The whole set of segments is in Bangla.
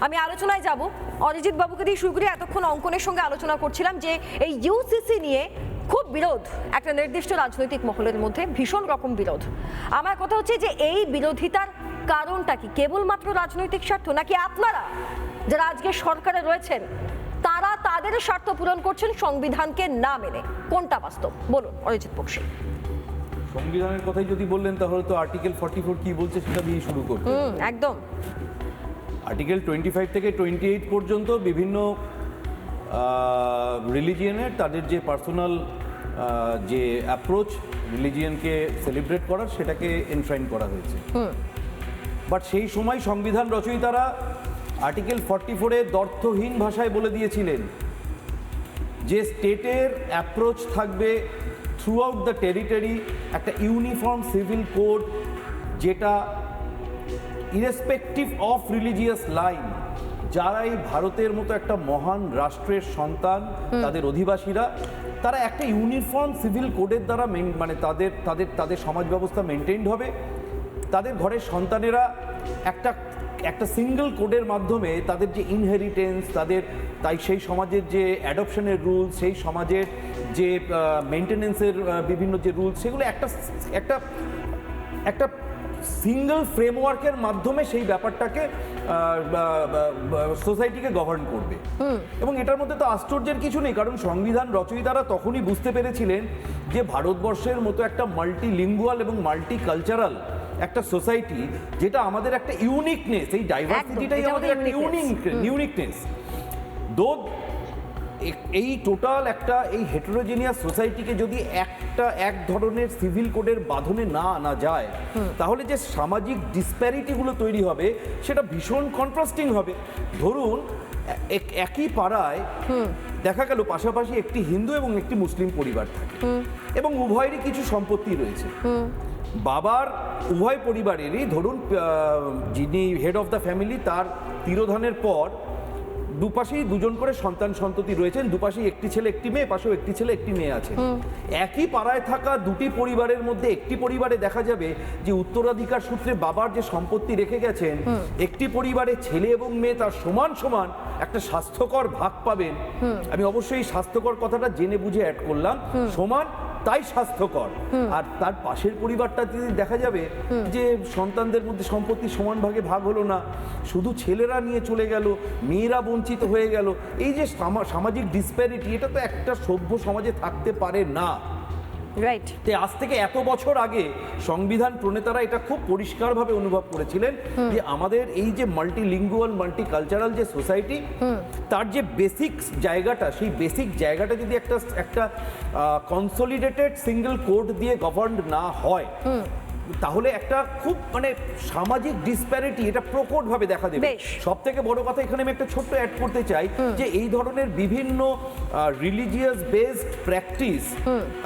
আমি আলোচনায় যাব। অরিজিৎ বাবুকে দিয়ে শুরু করি। এতক্ষণ অঙ্কনের সঙ্গে আলোচনা করছিলাম যে এই ইউসিসি নিয়ে খুব বিরোধ একটা নির্দিষ্ট রাজনৈতিক মহলের মধ্যে, ভীষণ রকম বিরোধ। আমার কথা হচ্ছে যে এই বিরোধিতার কারণটা কি কেবলমাত্র রাজনৈতিক স্বার্থ, নাকি আপনারা যারা আজকে সরকারে রয়েছেন তারা তাদের স্বার্থ পূরণ করছেন সংবিধানকে না মেনে? কোনটা বাস্তব বলুন অরিজিৎ বক্সী। সংবিধানের কথাই যদি বললেন তাহলে তো আর্টিকেল 44 কি বলছে সেটা দিয়ে শুরু করতে। একদম। আর্টিকেল 25 থেকে 28 পর্যন্ত বিভিন্ন রিলিজিয়নের তাদের যে পার্সোনাল যে অ্যাপ্রোচ রিলিজিয়নকে সেলিব্রেট করার সেটাকে এনশ্রাইন করা হয়েছে। বাট সেই সময় সংবিধান রচয়িতারা আর্টিকেল 44-এ দ্ব্যর্থহীন ভাষায় বলে দিয়েছিলেন যে স্টেটের অ্যাপ্রোচ থাকবে থ্রু আউট দ্য টেরিটরি, একটা ইউনিফর্ম সিভিল কোড যেটা ইরেসপেক্টিভ অফ রিলিজিয়াস লাইন, যারা এই ভারতের মতো একটা মহান রাষ্ট্রের সন্তান, তাদের অধিবাসীরা, তারা একটা ইউনিফর্ম সিভিল কোডের দ্বারা মানে তাদের তাদের তাদের সমাজ ব্যবস্থা মেনটেইনড হবে। তাদের ঘরের সন্তানেরা একটা একটা সিঙ্গেল কোডের মাধ্যমে তাদের যে ইনহেরিটেন্স, তাদের তাই সেই সমাজের যে অ্যাডপশনের রুলস, সেই সমাজের যে মেনটেনেন্সের বিভিন্ন যে রুলস, সেগুলো একটা একটা একটা সিঙ্গেল ফ্রেমওয়ার্কের মাধ্যমে সেই ব্যাপারটাকে সোসাইটিকে গভর্ন করবে। এবং এটার মধ্যে তো আশ্চর্যের কিছু নেই, কারণ সংবিধান রচয়িতারা তখনই বুঝতে পেরেছিলেন যে ভারতবর্ষের মতো একটা মাল্টিলিঙ্গুয়াল এবং মাল্টি কালচারাল একটা সোসাইটি, যেটা আমাদের একটা ইউনিকনেস, এই ডাইভার্সিটিটাই আমাদের একটা ইউনিকনেস। দো এই টোটাল একটা এই হেটেরোজেনিয়াস সোসাইটিকে যদি এক ধরনের সিভিল কোডের বাঁধনে না আনা যায়, তাহলে যে সামাজিক ডিসপ্যারিটিগুলো তৈরি হবে সেটা ভীষণ কন্ট্রাস্টিং হবে। ধরুন একই পাড়ায় দেখা গেল পাশাপাশি একটি হিন্দু এবং একটি মুসলিম পরিবার থাকে এবং উভয়েরই কিছু সম্পত্তি রয়েছে। বাবার উভয় পরিবারেরই ধরুন যিনি হেড অফ দ্য ফ্যামিলি, তার তিরোধানের পর দুপাশেই দুজন করে সন্তান সন্ততি রয়েছেন, দুপাশেই একটি ছেলে একটি মেয়ে, পাশেও একটি ছেলে একটি মেয়ে আছে। একই পাড়ায় থাকা দুটি পরিবারের মধ্যে একটি পরিবারে দেখা যাবে যে উত্তরাধিকার সূত্রে বাবার যে সম্পত্তি রেখে গেছেন, একটি পরিবারে ছেলে এবং মেয়ে তার সমান সমান একটা স্বাস্থ্যকর ভাগ পাবেন। আমি অবশ্যই স্বাস্থ্যকর কথাটা জেনে বুঝে অ্যাড করলাম, সমান তাই স্বাস্থ্যকর। আর তার পাশের পরিবারটা যদি দেখা যাবে যে সন্তানদের মধ্যে সম্পত্তি সমান ভাগে ভাগ হলো না, শুধু ছেলেরা নিয়ে চলে গেল, মেয়েরা বঞ্চিত হয়ে গেল। এই যে সামাজিক ডিসপ্যারিটি, এটা তো একটা সভ্য সমাজে থাকতে পারে না। রাইট। আজ থেকে এত বছর আগে সংবিধান প্রণেতারা এটা খুব পরিষ্কারভাবে অনুভব করেছিলেন যে আমাদের এই যে মাল্টিলিঙ্গুয়াল মাল্টি কালচারাল যে সোসাইটি, তার যে বেসিক জায়গাটা, সেই বেসিক জায়গাটা যদি একটা কনসলিডেটেড সিঙ্গেল কোড দিয়ে গভর্ন না হয়, তাহলে একটা খুব মানে সামাজিক ডিসপ্যারিটি এটা প্রকটভাবে দেখা দেবে। সব থেকে বড় কথা এখানে আমি একটা ছোট্ট অ্যাড করতে চাই যে এই ধরনের বিভিন্ন রিলিজিয়াস বেসড প্র্যাকটিস,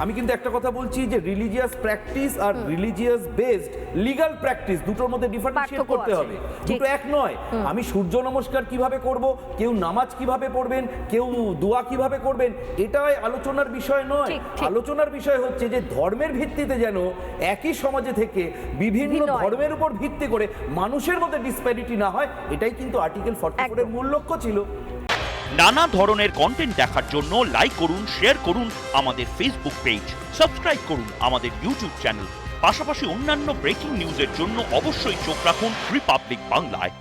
আমি কিন্তু একটা কথা বলছি যে রিলিজিয়াস প্র্যাকটিস আর রিলিজিয়াস বেসড লিগ্যাল প্র্যাকটিস দুটোর মধ্যে ডিফারেন্সিয়েট করতে হবে। দুটো এক নয়। আমি সূর্য নমস্কার কিভাবে করব, কেউ নামাজ কিভাবে পড়বেন, কেউ দোয়া কিভাবে করবেন, এটাই আলোচনার বিষয় নয়। আলোচনার বিষয় হচ্ছে যে ধর্মের ভিত্তিতে যেন একই সমাজে থেকে বিভিন্ন ধর্মের উপর ভিত্তি করে মানুষের মধ্যে ডিসপ্যারিটি না হয়, এটাই কিন্তু আর্টিকেল 44 এর মূল লক্ষ্য ছিল। নানা ধরনের কন্টেন্ট দেখার জন্য লাইক করুন, শেয়ার করুন আমাদের ফেসবুক পেজ, সাবস্ক্রাইব করুন আমাদের ইউটিউব চ্যানেল। পাশাপাশি অন্যান্য ব্রেকিং নিউজের জন্য অবশ্যই চোখ রাখুন রিপাবলিক বাংলায়।